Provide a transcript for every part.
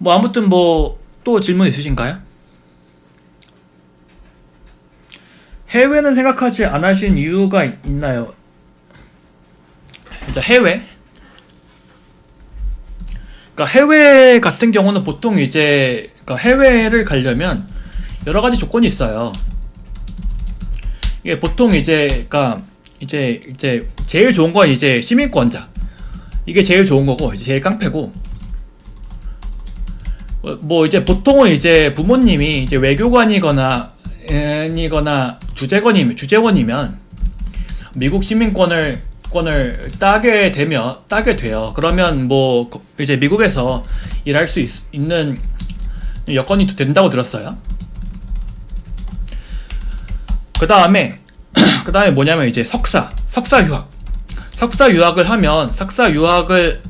뭐 아무튼 뭐 또 질문 있으신가요? 해외는 생각하지 않으신 이유가 있나요? 진짜 해외? 그러니까 해외 같은 경우는 보통 이제 그러니까 해외를 가려면 여러 가지 조건이 있어요. 이게 보통 이제 그러니까 이제 제일 좋은 건 이제 시민권자. 이게 제일 좋은 거고 이제 제일 깡패고. 뭐 이제 보통은 이제 부모님이 이제 외교관이거나 주재원이면 미국 시민권을 따게 돼요. 그러면 뭐 이제 미국에서 일할 수 있는 여건이 된다고 들었어요. 그 다음에 뭐냐면 이제 석사 유학을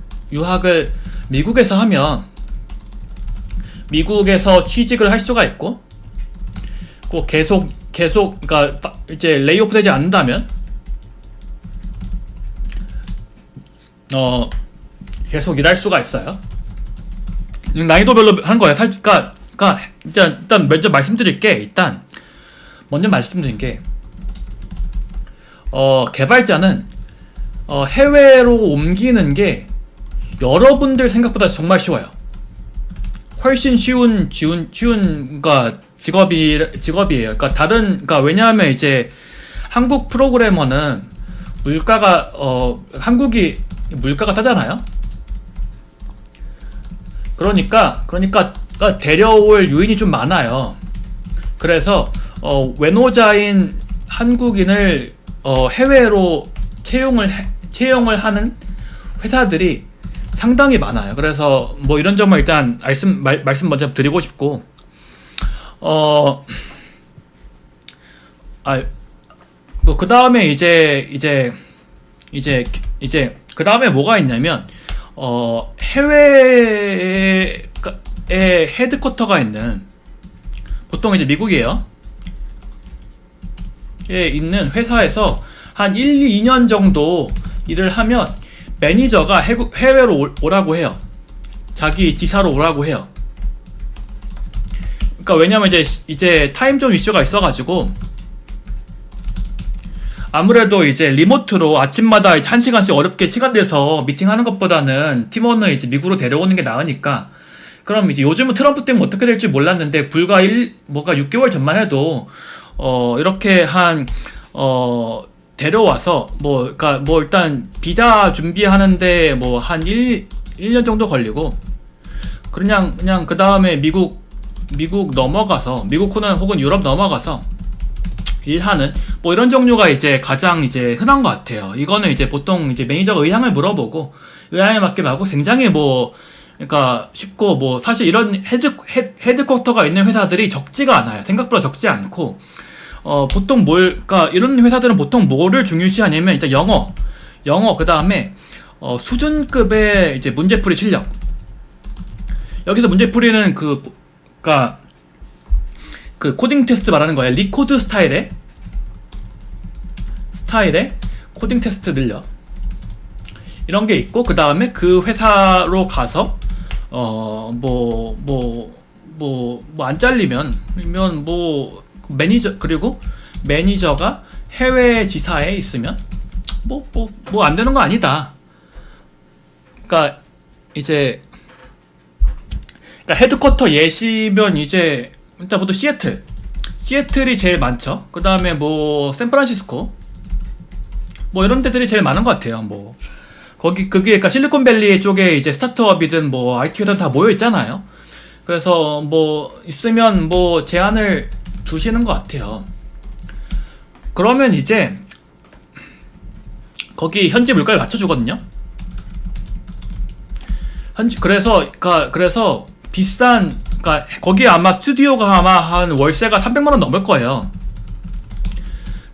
미국에서 하면 미국에서 취직을 할 수가 있고, 꼭 계속 그러니까 이제 레이오프 되지 않는다면 계속 일할 수가 있어요. 난이도별로 한 거예요. 그러니까 일단 먼저 말씀드린 게 개발자는 해외로 옮기는 게 여러분들 생각보다 정말 쉬워요. 훨씬 쉬운 그러니까 직업이에요. 그러니까 왜냐하면 이제 한국 프로그래머는 한국이 물가가 싸잖아요. 그러니까 데려올 유인이 좀 많아요. 그래서 외노자인 한국인을 해외로 채용을 하는 회사들이 상당히 많아요. 그래서 뭐 이런 점을 일단 말씀 먼저 드리고 싶고, 뭐 그 다음에 이제 그 다음에 뭐가 있냐면 해외에 헤드쿼터가 있는, 보통 이제 미국이에요. 에 있는 회사에서 한 1-2년 정도 일을 하면 매니저가 해외로 오라고 해요. 자기 지사로 오라고 해요. 그러니까 왜냐면 이제 타임존 이슈가 있어가지고, 아무래도 이제 리모트로 아침마다 1시간씩 어렵게 시간 내서 미팅하는 것보다는 팀원을 이제 미국으로 데려오는 게 나으니까. 그럼 이제 요즘은 트럼프 때문에 어떻게 될지 몰랐는데 불과 6개월 전만 해도 이렇게 데려와서 그러니까 일단 비자 준비하는데 한 1년 정도 걸리고, 그냥 그 다음에 미국 넘어가서, 미국 혹은 유럽 넘어가서 일하는 이런 종류가 이제 가장 이제 흔한 것 같아요. 이거는 이제 보통 이제 매니저가 의향을 물어보고 의향에 맞게 하고, 굉장히 그러니까 쉽고, 사실 이런 헤드쿼터가 있는 회사들이 적지가 않아요. 생각보다 적지 않고, 보통 그러니까 이런 회사들은 보통 뭐를 중요시하냐면 일단 영어, 그 다음에 수준급의 이제 문제풀이 실력. 여기서 문제풀이는 그러니까 그 코딩 테스트 말하는 거예요. 리코드 스타일의 코딩 테스트 늘려, 이런 게 있고, 그 다음에 그 회사로 가서 안 잘리면 그리고 매니저가 해외 지사에 있으면 안 되는 거 아니다. 그러니까 이제 헤드쿼터 예시면 이제 일단 보통 시애틀이 제일 많죠. 그 다음에 샌프란시스코 이런 데들이 제일 많은 것 같아요. 그게 그러니까 실리콘밸리 쪽에 이제 스타트업이든 IT 회사든 다 모여 있잖아요. 그래서 있으면 제안을 주시는 것 같아요. 그러면 이제 거기 현지 물가를 맞춰주거든요. 그래서 비싼, 그러니까 거기 아마 스튜디오가 한 월세가 300만 원 넘을 거예요.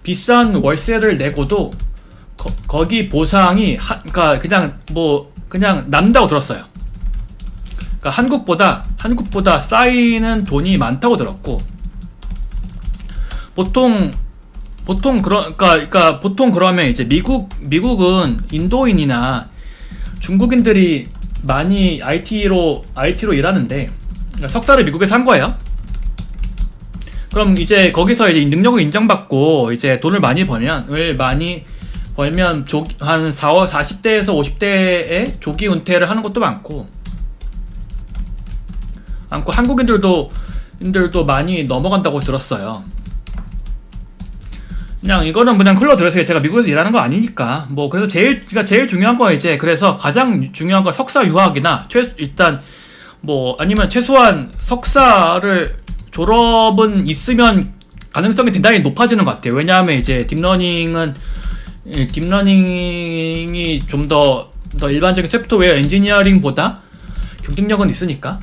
비싼 월세를 내고도 거기 보상이 그러니까 그냥 남다고 들었어요. 그러니까 한국보다 쌓이는 돈이 많다고 들었고, 보통 그러면 이제 미국은 인도인이나 중국인들이 많이 IT로 일하는데, 그러니까 석사를 미국에서 한 거예요. 그럼 이제 거기서 이제 능력을 인정받고 이제 돈을 많이 벌면 한 40대에서 50대에 조기 은퇴를 하는 것도 많고 한국인들도 많이 넘어간다고 들었어요. 그냥 이거는 그냥 흘러들어서 제가 미국에서 일하는 거 아니니까 뭐 그래서 제일 중요한 거 이제 그래서 가장 중요한 건 석사 유학이나 일단 뭐 아니면 최소한 석사를 졸업은 있으면 가능성이 대단히 높아지는 것 같아요. 왜냐하면 이제 딥러닝이 좀 더 일반적인 소프트웨어 엔지니어링보다 경쟁력은 있으니까.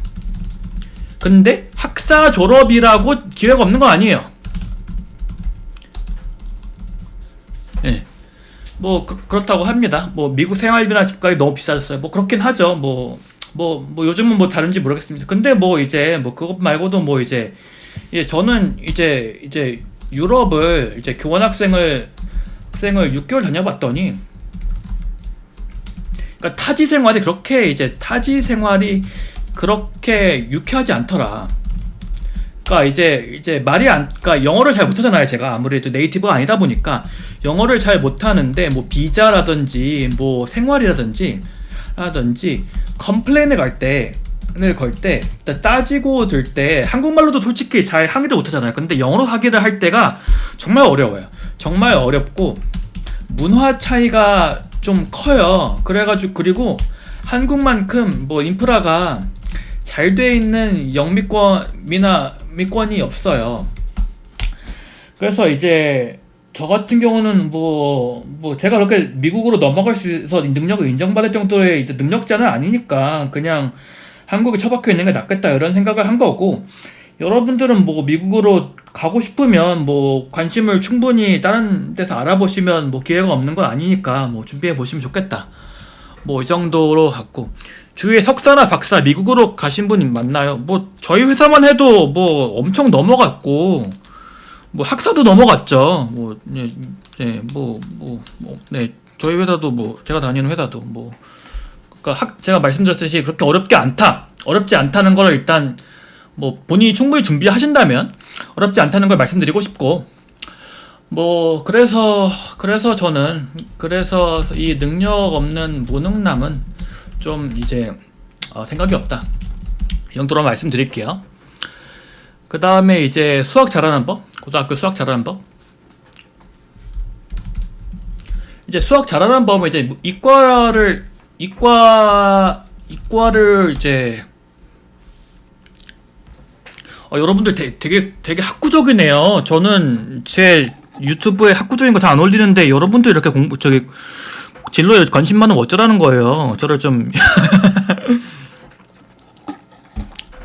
근데 학사 졸업이라고 기회가 없는 건 아니에요. 네. 뭐 그렇다고 합니다. 뭐 미국 생활비나 집값이 너무 비싸졌어요. 뭐 그렇긴 하죠. 뭐 요즘은 뭐 다른지 모르겠습니다. 근데 뭐 이제 뭐 그것 말고도 뭐 이제 저는 이제 유럽을 이제 교환 학생을 6개월 다녀봤더니, 그러니까 타지 생활이 그렇게 유쾌하지 않더라. 그러니까 그러니까 영어를 잘 못하잖아요. 제가 아무래도 네이티브가 아니다 보니까 영어를 잘 못하는데 뭐 비자라든지 뭐 생활이라든지 컴플레인을 걸 때 따지고 들 때 한국말로도 솔직히 잘 하기도 못하잖아요. 근데 영어로 하기를 할 때가 정말 어려워요. 정말 어렵고 문화 차이가 좀 커요. 그리고 한국만큼 뭐 인프라가 잘 돼 있는 영미권이 없어요. 그래서 이제 저 같은 경우는 뭐 제가 그렇게 미국으로 넘어갈 수 있어서 능력을 인정받을 정도의 이제 능력자는 아니니까 그냥 한국에 처박혀 있는 게 낫겠다 이런 생각을 한 거고, 여러분들은 뭐 미국으로 가고 싶으면 뭐 관심을 충분히 다른 데서 알아보시면 뭐 기회가 없는 건 아니니까 뭐 준비해 보시면 좋겠다. 뭐 이 정도로 갖고, 주위에 석사나 박사 미국으로 가신 분 많나요? 뭐 저희 회사만 해도 뭐 엄청 넘어갔고 뭐 학사도 넘어갔죠. 저희 회사도 뭐 제가 다니는 회사도 뭐 그러니까 제가 말씀드렸듯이 그렇게 어렵지 않다는 걸 일단 뭐 본인이 충분히 준비하신다면 어렵지 않다는 걸 말씀드리고 싶고, 뭐 그래서 저는 이 능력 없는 무능남은 좀 이제 생각이 없다, 이 정도로 말씀드릴게요. 그 다음에 이제 수학 잘하는 법, 고등학교 수학 잘하는 법. 이제 수학 잘하는 법은 이제 이과를 이제 여러분들 되게 학구적이네요. 저는 제 유튜브에 학구적인 거 다 안 올리는데 여러분들 이렇게 진로에 관심 많으면 어쩌라는 거예요. 저를 좀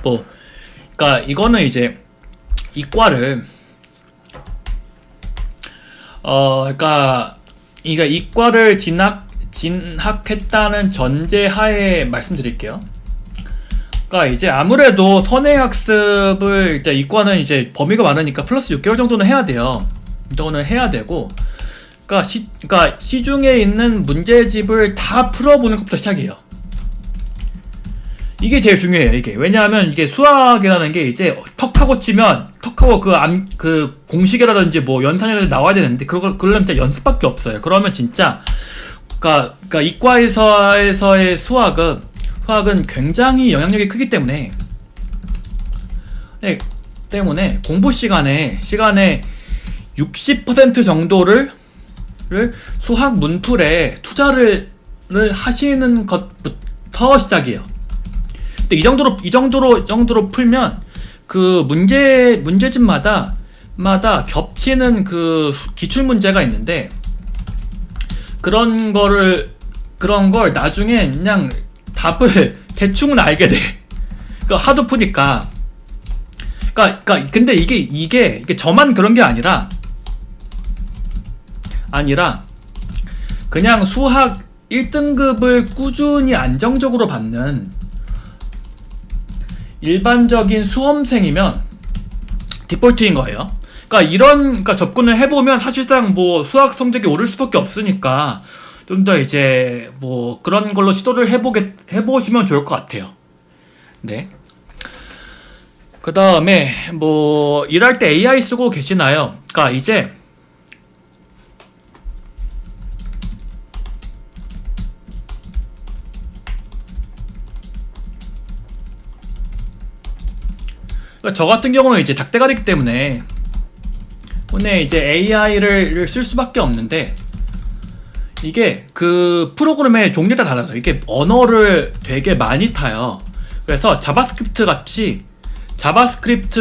뭐 그러니까 이거는 이제 이과를 그러니까 이과를 진학했다는 전제하에 말씀드릴게요. 그러니까 이제 아무래도 선행학습을 이제 이과는 이제 범위가 많으니까 플러스 6개월 정도는 해야 돼요. 정도는 해야 되고, 그러니까 시중에 있는 문제집을 다 풀어보는 것부터 시작이에요. 이게 제일 중요해요. 이게 왜냐하면 이게 수학이라는 게 이제 턱하고 그 공식이라든지 뭐 연산이라든지 나와야 되는데 그러려면 진짜 연습밖에 없어요. 그러면 진짜 그러니까 이과에서의 수학은 굉장히 영향력이 크기 때문에 공부 시간에 60% 정도를 수학 문풀에 투자를 하시는 것부터 시작이에요. 근데 이 정도로 풀면 그 문제집마다 겹치는 그 기출 문제가 있는데, 그런 걸 나중에 그냥 답을 대충은 알게 돼. 하도 푸니까. 근데 이게 저만 그런 게 아니라 그냥 수학 1등급을 꾸준히 안정적으로 받는 일반적인 수험생이면 디폴트인 거예요. 그러니까 접근을 해보면 사실상 뭐 수학 성적이 오를 수밖에 없으니까 좀 더 이제 뭐 그런 걸로 시도를 해보시면 좋을 것 같아요. 네. 그 다음에 뭐 일할 때 AI 쓰고 계시나요? 그러니까 이제 그러니까 저 같은 경우는 이제 작대가리기 때문에 이제 AI를 쓸 수밖에 없는데, 이게 그 프로그램의 종류에 따라 달라요. 이게 언어를 되게 많이 타요. 그래서 자바스크립트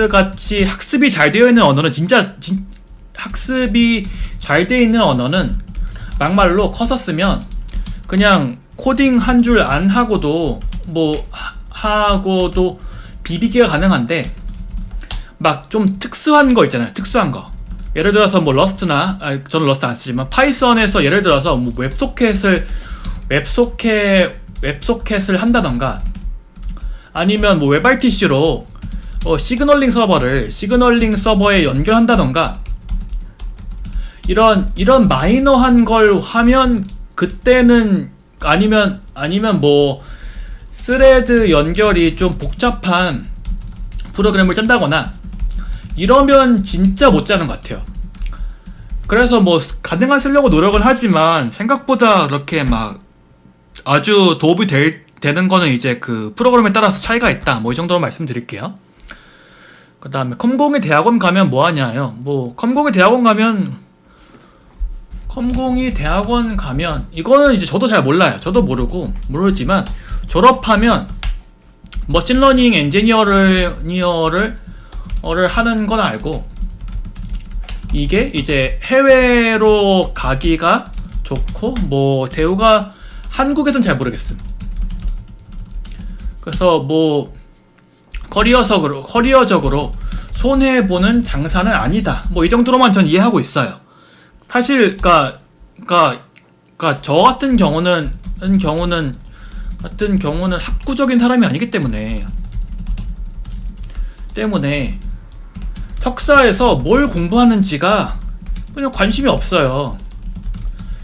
같이 학습이 잘 되어 있는 언어는 학습이 잘 되어 있는 언어는 막말로 커서 쓰면 그냥 코딩 한 줄 안 하고도 하고도 비비기가 가능한데, 막 좀 특수한 거 있잖아요. 특수한 거. 예를 들어서 뭐 러스트나, 저는 러스트 안 쓰지만 파이썬에서 예를 들어서 뭐 웹소켓을 한다던가, 아니면 뭐 WebRTC로 시그널링 서버에 연결한다던가, 이런 마이너한 걸 하면 그때는, 아니면 뭐 스레드 연결이 좀 복잡한 프로그램을 짠다거나 이러면 진짜 못 짜는 것 같아요. 그래서 뭐 가능한 쓰려고 노력은 하지만 생각보다 그렇게 막 아주 도움이 되는 거는 이제 그 프로그램에 따라서 차이가 있다. 뭐 이 정도로 말씀드릴게요. 그 다음에 컴공이 대학원 가면 뭐 하냐요? 뭐 컴공이 대학원 가면 이거는 이제 저도 잘 몰라요. 저도 모르지만 졸업하면 머신러닝 엔지니어를 하는 건 알고, 이게 이제 해외로 가기가 좋고 뭐 대우가 한국에선 잘 모르겠음. 그래서 뭐 커리어적으로 손해보는 장사는 아니다. 뭐 이 정도로만 전 이해하고 있어요. 사실 그러니까 저 같은 경우는 학구적인 사람이 아니기 때문에 석사에서 뭘 공부하는지가 그냥 관심이 없어요.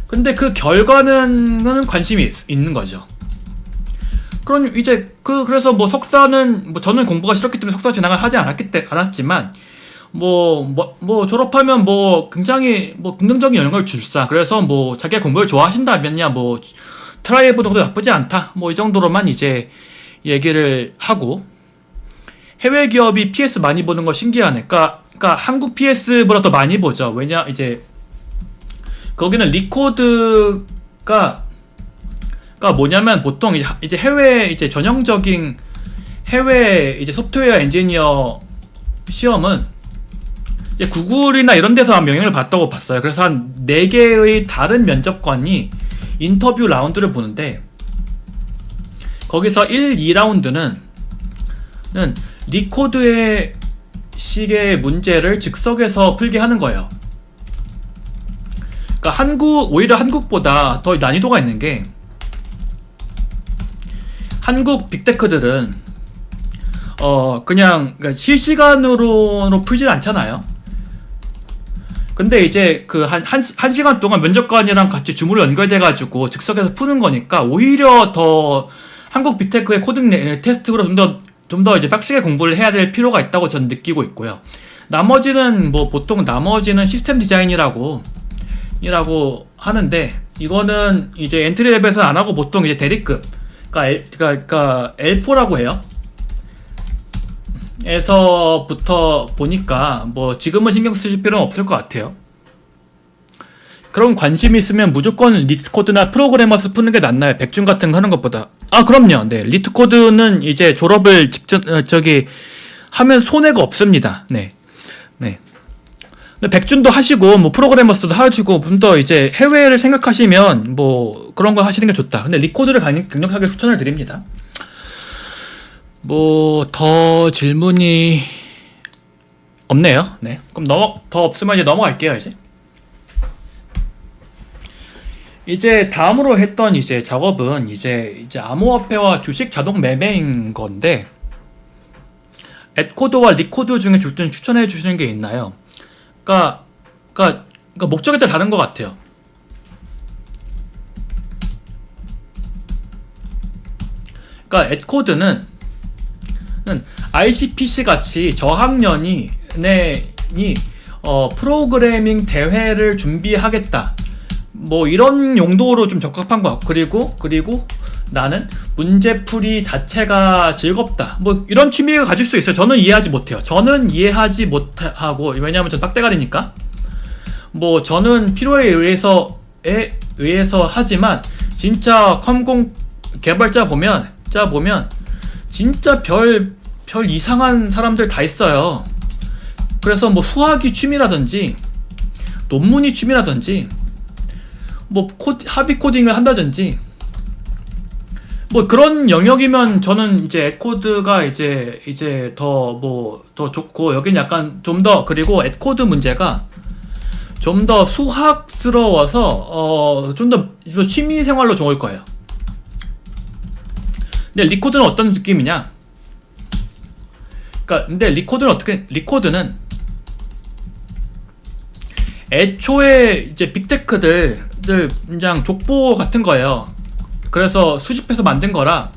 근데 그 결과는 관심이 있는 거죠. 그럼 이제 그래서 뭐 석사는 뭐 저는 공부가 싫었기 때문에 석사 진학을 하지 않았지만 뭐 졸업하면 뭐 굉장히 뭐 긍정적인 영향을 줄사. 그래서 뭐 자기가 공부를 좋아하신다면야 뭐 트라이 해보는 것도 나쁘지 않다. 뭐 이 정도로만 이제 얘기를 하고, 해외 기업이 PS 많이 보는 거 신기하네. 그러니까 한국 PS보다 더 많이 보죠. 왜냐, 이제 거기는 리코드가 뭐냐면 보통 이제 해외 이제 전형적인 해외 이제 소프트웨어 엔지니어 시험은 이제 구글이나 이런 데서 영향을 받다고 봤어요. 그래서 한 4개의 다른 면접관이 인터뷰 라운드를 보는데, 거기서 1, 2라운드는 리코드의 식의 문제를 즉석에서 풀게 하는 거예요. 그러니까 오히려 한국보다 더 난이도가 있는 게, 한국 빅테크들은 그냥 실시간으로 풀지 않잖아요. 근데 이제 그 한 시간 동안 면접관이랑 같이 줌으로 연결돼가지고 즉석에서 푸는 거니까 오히려 더 한국 빅테크의 코딩 테스트로 좀 더 이제 빡시게 공부를 해야 될 필요가 있다고 저는 느끼고 있고요. 나머지는 시스템 디자인이라고 하는데, 이거는 이제 엔트리 레벨에서는 안 하고 보통 이제 대리급, 그러니까 L4라고 해요. 에서부터 보니까 뭐 지금은 신경 쓰실 필요는 없을 것 같아요. 그럼 관심 있으면 무조건 리트코드나 프로그래머스 푸는 게 낫나요? 백준 같은 거 하는 것보다. 그럼요. 네, 리트코드는 이제 졸업을 하면 손해가 없습니다. 네. 백준도 하시고 뭐 프로그래머스도 하시고 좀 더 이제 해외를 생각하시면 뭐 그런 거 하시는 게 좋다. 근데 리코드를 강력하게 추천을 드립니다. 뭐 더 질문이 없네요. 네. 그럼 더 없으면 이제 넘어갈게요. 이제 다음으로 했던 이제 작업은 이제 암호화폐와 주식 자동 매매인 건데, 앳코드와 리코드 중에 좀 추천해 주시는 게 있나요? 그러니까 목적에 따라 다른 것 같아요. 그러니까 앳코드는 ICPC 같이 저학년이 프로그래밍 대회를 준비하겠다. 뭐 이런 용도로 좀 적합한 것 같고, 그리고 나는 문제풀이 자체가 즐겁다. 뭐 이런 취미를 가질 수 있어요. 저는 이해하지 못해요. 저는 이해하지 못하고, 왜냐하면 전 빡대가리니까. 뭐 저는 필요에 의해서 하지만 진짜 컴공 개발자 보면 진짜 별 이상한 사람들 다 있어요. 그래서 뭐 수학이 취미라든지 논문이 취미라든지 뭐 합의 코딩을 한다든지 뭐 그런 영역이면 저는 이제 앳코드가 이제 더 좋고, 여긴 약간 좀 더, 그리고 앳코드 문제가 좀 더 수학스러워서 좀 더 취미 생활로 좋을 거예요. 근데 리코드는 어떤 느낌이냐? 근데 리코드는 애초에 이제 빅테크들 그냥 족보 같은 거예요. 그래서 수집해서 만든 거라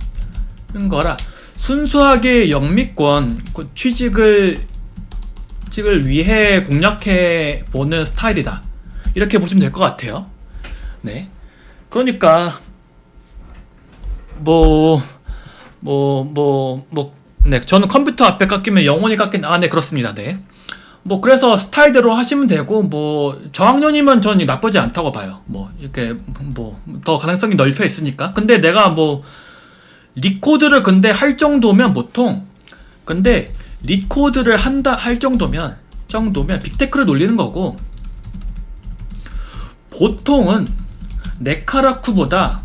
순수하게 영미권 취직을 위해 공략해 보는 스타일이다. 이렇게 보시면 될 것 같아요. 네. 그러니까 네, 저는 컴퓨터 앞에 깎이면 영원히 네, 그렇습니다. 네. 뭐 그래서 스타일대로 하시면 되고, 뭐 저학년이면 저는 나쁘지 않다고 봐요. 뭐 이렇게 뭐 더 가능성이 넓혀 있으니까. 근데 내가 뭐 리코드를 근데 할 정도면 근데 리코드를 할 정도면 빅테크를 놀리는 거고, 보통은 네카라쿠보다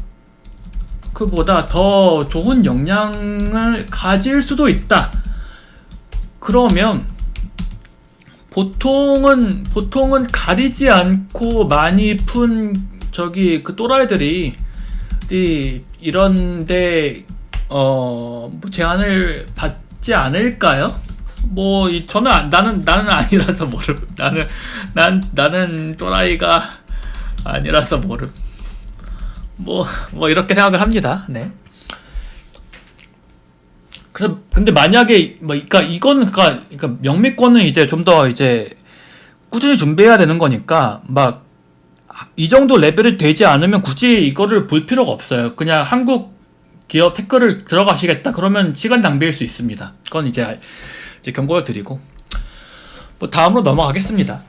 더 좋은 역량을 가질 수도 있다. 그러면 보통은 가리지 않고 많이 푼 그 또라이들이 이런데 뭐 제한을 받지 않을까요? 뭐 나는 아니라서 모름. 나는 또라이가 아니라서 모름. 뭐 이렇게 생각을 합니다. 네. 그래서 근데 만약에 그러니까 영미권은 이제 좀 더 이제 꾸준히 준비해야 되는 거니까 막 이 정도 레벨이 되지 않으면 굳이 이거를 볼 필요가 없어요. 그냥 한국 기업 테크를 들어가시겠다 그러면 시간 낭비일 수 있습니다. 그건 이제 경고를 드리고, 뭐 다음으로 넘어가겠습니다.